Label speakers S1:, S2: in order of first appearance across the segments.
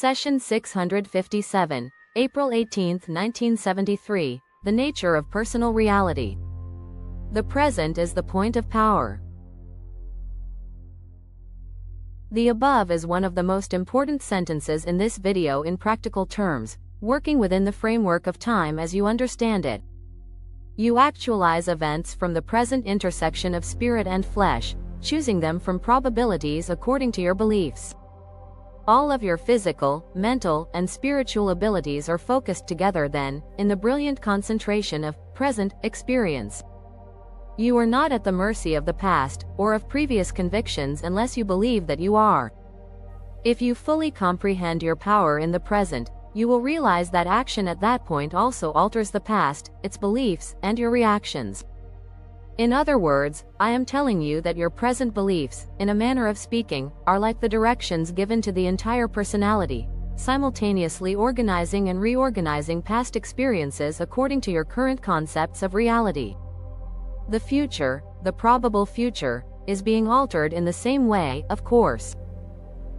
S1: Session 657, April 18, 1973, The Nature of Personal Reality. The present is the point of power. The above is one of the most important sentences in this video in practical terms, working within the framework of time as you understand it. You actualize events from the present intersection of spirit and flesh, choosing them from probabilities according to your beliefs. All of your physical, mental, and spiritual abilities are focused together then, in the brilliant concentration of present experience. You are not at the mercy of the past, or of previous convictions unless you believe that you are. If you fully comprehend your power in the present, you will realize that action at that point also alters the past, its beliefs, and your reactions. In other words, I am telling you that your present beliefs, in a manner of speaking, are like the directions given to the entire personality, simultaneously organizing and reorganizing past experiences according to your current concepts of reality. The future, the probable future, is being altered in the same way, of course.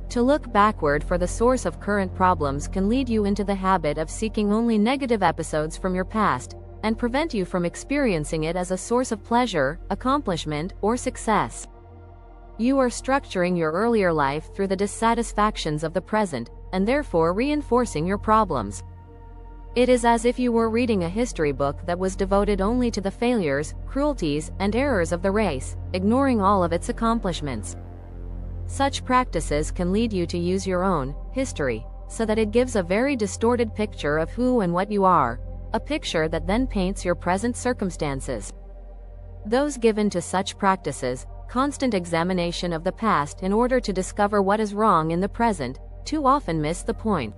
S1: To look backward for the source of current problems can lead you into the habit of seeking only negative episodes from your past, and prevent you from experiencing it as a source of pleasure, accomplishment, or success. You are structuring your earlier life through the dissatisfactions of the present, and therefore reinforcing your problems. It is as if you were reading a history book that was devoted only to the failures, cruelties, and errors of the race, ignoring all of its accomplishments. Such practices can lead you to use your own history, so that it gives a very distorted picture of who and what you are, a picture that then paints your present circumstances. Those given to such practices, constant examination of the past in order to discover what is wrong in the present, too often miss the point.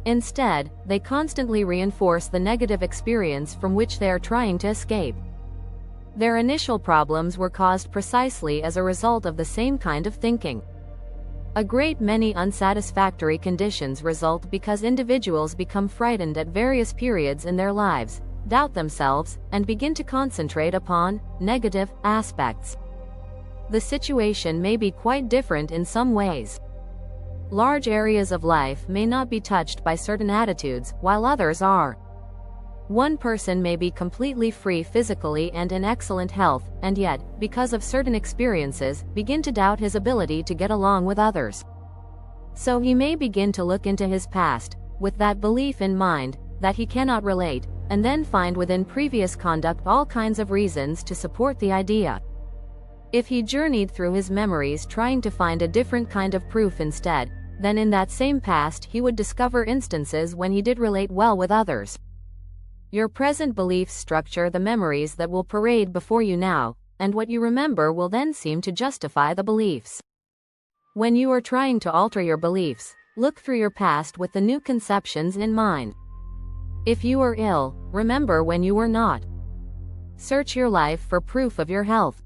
S1: Instead, they constantly reinforce the negative experience from which they are trying to escape. Their initial problems were caused precisely as a result of the same kind of thinking. A great many unsatisfactory conditions result because individuals become frightened at various periods in their lives, doubt themselves, and begin to concentrate upon negative aspects. The situation may be quite different in some ways. Large areas of life may not be touched by certain attitudes, while others are. One person may be completely free physically and in excellent health, and yet, because of certain experiences, begin to doubt his ability to get along with others. So he may begin to look into his past, with that belief in mind, that he cannot relate, and then find within previous conduct all kinds of reasons to support the idea. If he journeyed through his memories trying to find a different kind of proof instead, then in that same past he would discover instances when he did relate well with others. Your present beliefs structure the memories that will parade before you now, and what you remember will then seem to justify the beliefs. When you are trying to alter your beliefs, look through your past with the new conceptions in mind. If you are ill, remember when you were not. Search your life for proof of your health.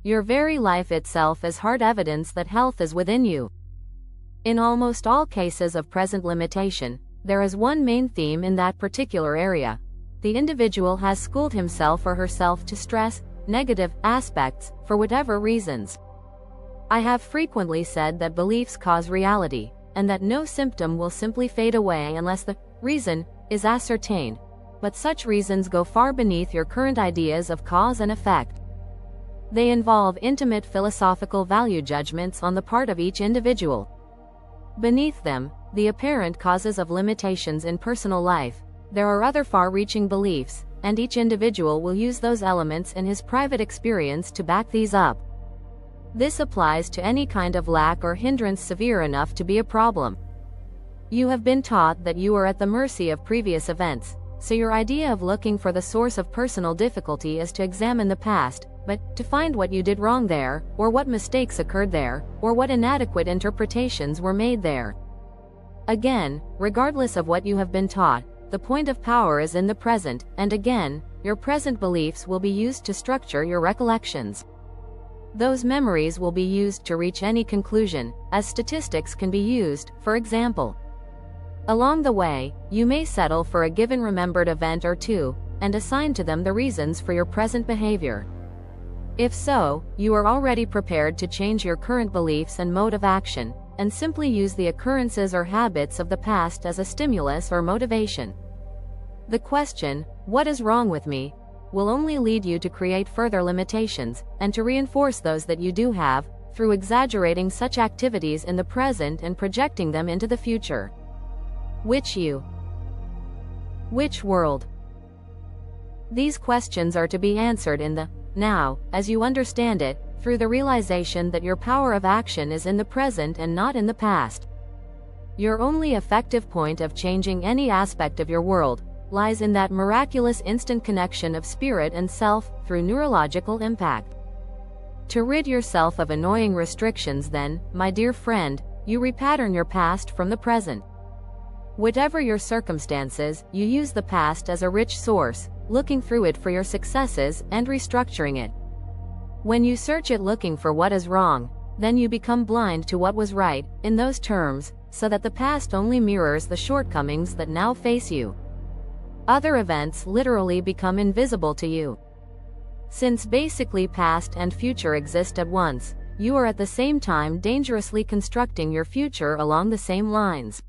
S1: Your very life itself is hard evidence that health is within you. In almost all cases of present limitation, there is one main theme in that particular area. The individual has schooled himself or herself to stress negative aspects, for whatever reasons. I have frequently said that beliefs cause reality, and that no symptom will simply fade away unless the reason is ascertained, but such reasons go far beneath your current ideas of cause and effect. They involve intimate philosophical value judgments on the part of each individual. Beneath them, the apparent causes of limitations in personal life, there are other far-reaching beliefs, and each individual will use those elements in his private experience to back these up. This applies to any kind of lack or hindrance severe enough to be a problem. You have been taught that you are at the mercy of previous events, so your idea of looking for the source of personal difficulty is to examine the past, but to find what you did wrong there, or what mistakes occurred there, or what inadequate interpretations were made there. Again, regardless of what you have been taught, the point of power is in the present, and again, your present beliefs will be used to structure your recollections. Those memories will be used to reach any conclusion, as statistics can be used, for example. Along the way, you may settle for a given remembered event or two, and assign to them the reasons for your present behavior. If so, you are already prepared to change your current beliefs and mode of action, and simply use the occurrences or habits of the past as a stimulus or motivation. The question, "What is wrong with me?" will only lead you to create further limitations, and to reinforce those that you do have, through exaggerating such activities in the present and projecting them into the future. Which you? Which world? These questions are to be answered in the now, as you understand it, through the realization that your power of action is in the present and not in the past. Your only effective point of changing any aspect of your world lies in that miraculous instant connection of spirit and self through neurological impact. To rid yourself of annoying restrictions, then, my dear friend, you repattern your past from the present. Whatever your circumstances, you use the past as a rich source, looking through it for your successes and restructuring it. When you search it looking for what is wrong, then you become blind to what was right, in those terms, so that the past only mirrors the shortcomings that now face you. Other events literally become invisible to you. Since basically past and future exist at once, you are at the same time dangerously constructing your future along the same lines.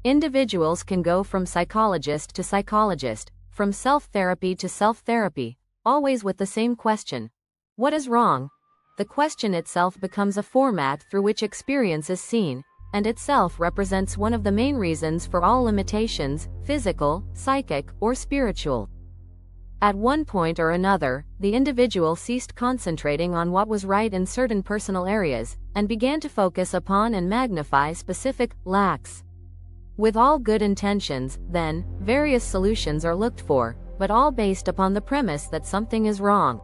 S1: Individuals can go from psychologist to psychologist, from self-therapy to self-therapy, always with the same question. What is wrong? The question itself becomes a format through which experience is seen, and itself represents one of the main reasons for all limitations, physical, psychic, or spiritual. At one point or another, the individual ceased concentrating on what was right in certain personal areas, and began to focus upon and magnify specific lacks. With all good intentions, then, various solutions are looked for, but all based upon the premise that something is wrong.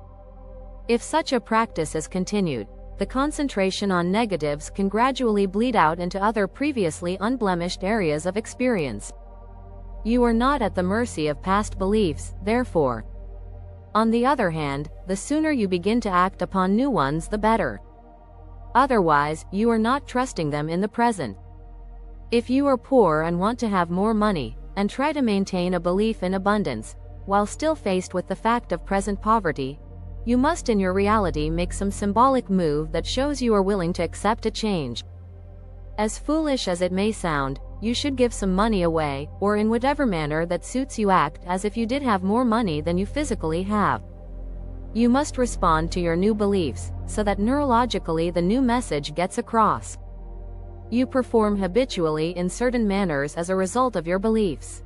S1: If such a practice is continued, the concentration on negatives can gradually bleed out into other previously unblemished areas of experience. You are not at the mercy of past beliefs, therefore. On the other hand, the sooner you begin to act upon new ones, the better. Otherwise, you are not trusting them in the present. If you are poor and want to have more money, and try to maintain a belief in abundance, while still faced with the fact of present poverty, you must in your reality make some symbolic move that shows you are willing to accept a change. As foolish as it may sound, you should give some money away, or in whatever manner that suits you act as if you did have more money than you physically have. You must respond to your new beliefs, so that neurologically the new message gets across. You perform habitually in certain manners as a result of your beliefs.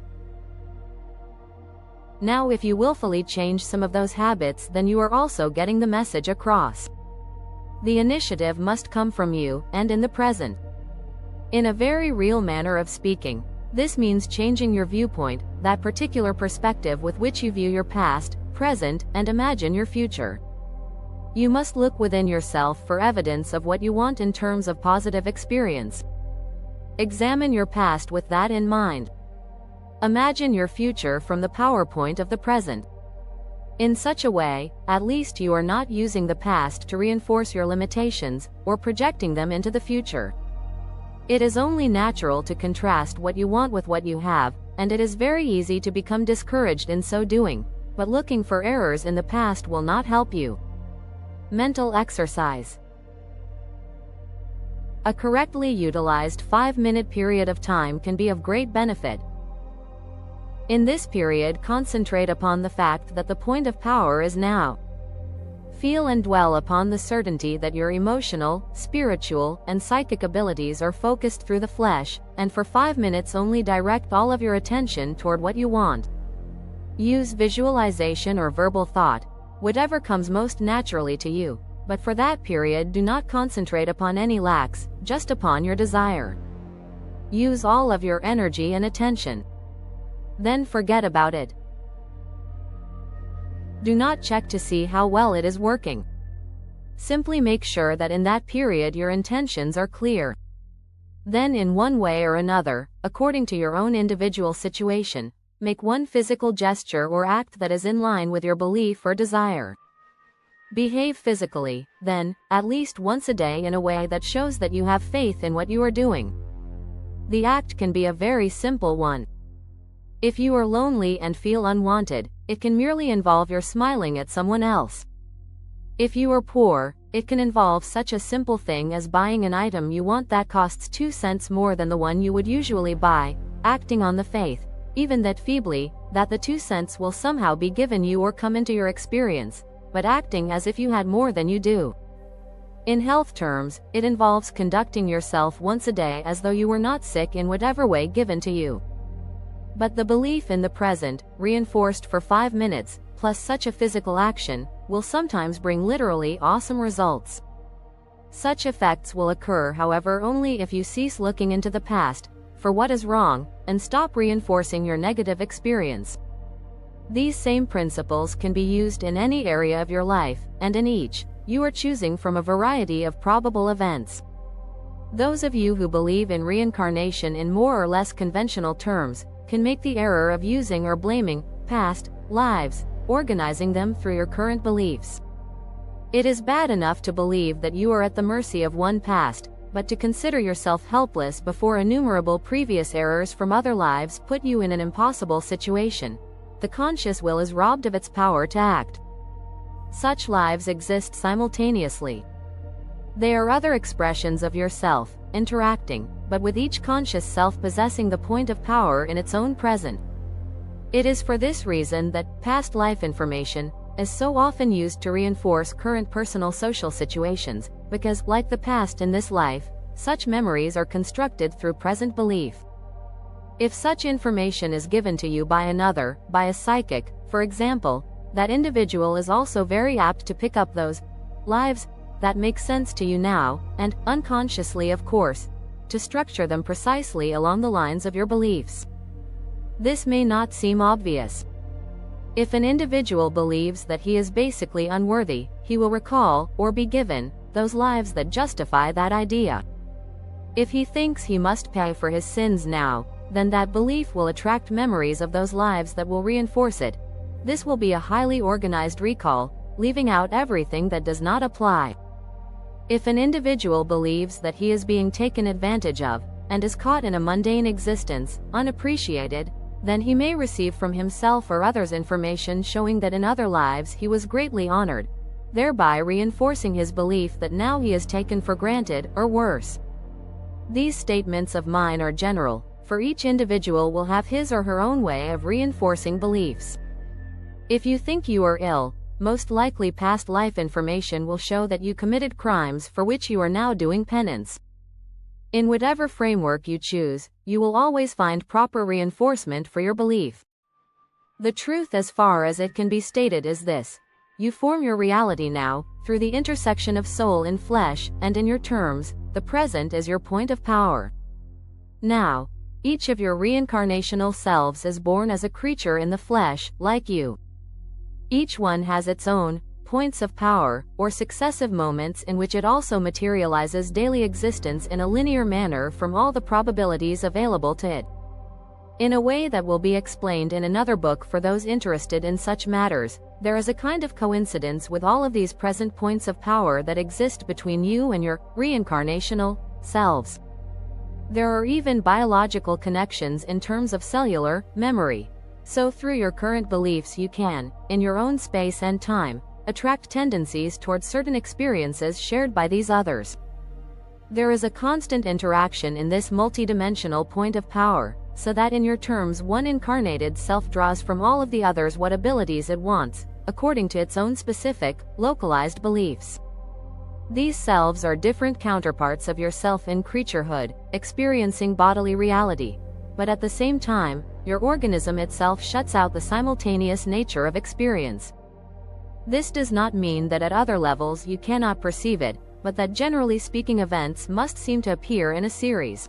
S1: Now if you willfully change some of those habits, then you are also getting the message across. The initiative must come from you, and in the present. In a very real manner of speaking, this means changing your viewpoint, that particular perspective with which you view your past, present, and imagine your future. You must look within yourself for evidence of what you want in terms of positive experience. Examine your past with that in mind. Imagine your future from the PowerPoint of the present. In such a way, at least you are not using the past to reinforce your limitations, or projecting them into the future. It is only natural to contrast what you want with what you have, and it is very easy to become discouraged in so doing, but looking for errors in the past will not help you. Mental exercise. A correctly utilized 5-minute period of time can be of great benefit. In this period, concentrate upon the fact that the point of power is now. Feel and dwell upon the certainty that your emotional, spiritual, and psychic abilities are focused through the flesh, and for 5 minutes only direct all of your attention toward what you want. Use visualization or verbal thought, whatever comes most naturally to you, but for that period do not concentrate upon any lacks, just upon your desire. Use all of your energy and attention. Then forget about it. Do not check to see how well it is working. Simply make sure that in that period your intentions are clear. Then in one way or another, according to your own individual situation, make one physical gesture or act that is in line with your belief or desire. Behave physically, then, at least once a day in a way that shows that you have faith in what you are doing. The act can be a very simple one. If you are lonely and feel unwanted, it can merely involve your smiling at someone else. If you are poor, It can involve such a simple thing as buying an item you want that costs 2 cents more than the one you would usually buy, acting on the faith, even that feebly, that the 2 cents will somehow be given you or come into your experience, but acting as if you had more than you do. In health terms, it involves conducting yourself once a day as though you were not sick in whatever way given to you. But the belief in the present, reinforced for 5 minutes, plus such a physical action, will sometimes bring literally awesome results. Such effects will occur, however, only if you cease looking into the past for what is wrong, and stop reinforcing your negative experience. These same principles can be used in any area of your life, and in each, you are choosing from a variety of probable events. Those of you who believe in reincarnation in more or less conventional terms can make the error of using or blaming past lives, organizing them through your current beliefs. It is bad enough to believe that you are at the mercy of one past, but to consider yourself helpless before innumerable previous errors from other lives put you in an impossible situation. The conscious will is robbed of its power to act. Such lives exist simultaneously. They are other expressions of yourself, interacting, but with each conscious self possessing the point of power in its own present. It is for this reason that past life information is so often used to reinforce current personal social situations, because, like the past in this life, such memories are constructed through present belief. If such information is given to you by another, by a psychic, for example, that individual is also very apt to pick up those lives that make sense to you now, and, unconsciously of course, to structure them precisely along the lines of your beliefs. This may not seem obvious. If an individual believes that he is basically unworthy, he will recall, or be given, those lives that justify that idea. If he thinks he must pay for his sins now, then that belief will attract memories of those lives that will reinforce it. This will be a highly organized recall, leaving out everything that does not apply. If an individual believes that he is being taken advantage of, and is caught in a mundane existence, unappreciated, then he may receive from himself or others information showing that in other lives he was greatly honored, thereby reinforcing his belief that now he is taken for granted, or worse. These statements of mine are general, for each individual will have his or her own way of reinforcing beliefs. If you think you are ill, most likely past life information will show that you committed crimes for which you are now doing penance. In whatever framework you choose, you will always find proper reinforcement for your belief. The truth as far as it can be stated is this: you form your reality now, through the intersection of soul and flesh, and in your terms, the present is your point of power. Now, each of your reincarnational selves is born as a creature in the flesh, like you. Each one has its own points of power, or successive moments in which it also materializes daily existence in a linear manner from all the probabilities available to it. In a way that will be explained in another book for those interested in such matters, there is a kind of coincidence with all of these present points of power that exist between you and your reincarnational selves. There are even biological connections in terms of cellular memory. So through your current beliefs you can, in your own space and time, attract tendencies towards certain experiences shared by these others. There is a constant interaction in this multidimensional point of power, so that in your terms one incarnated self draws from all of the others what abilities it wants, according to its own specific, localized beliefs. These selves are different counterparts of yourself in creaturehood, experiencing bodily reality. But at the same time, your organism itself shuts out the simultaneous nature of experience. This does not mean that at other levels you cannot perceive it, but that generally speaking events must seem to appear in a series.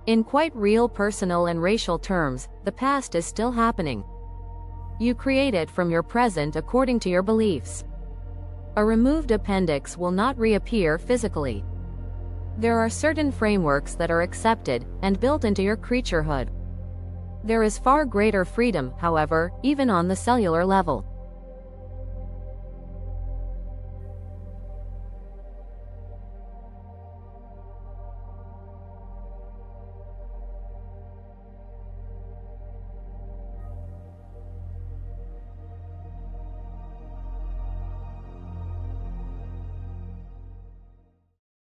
S1: In quite real personal and racial terms, the past is still happening. You create it from your present according to your beliefs. A removed appendix will not reappear physically. There are certain frameworks that are accepted and built into your creaturehood. There is far greater freedom, however, even on the cellular level.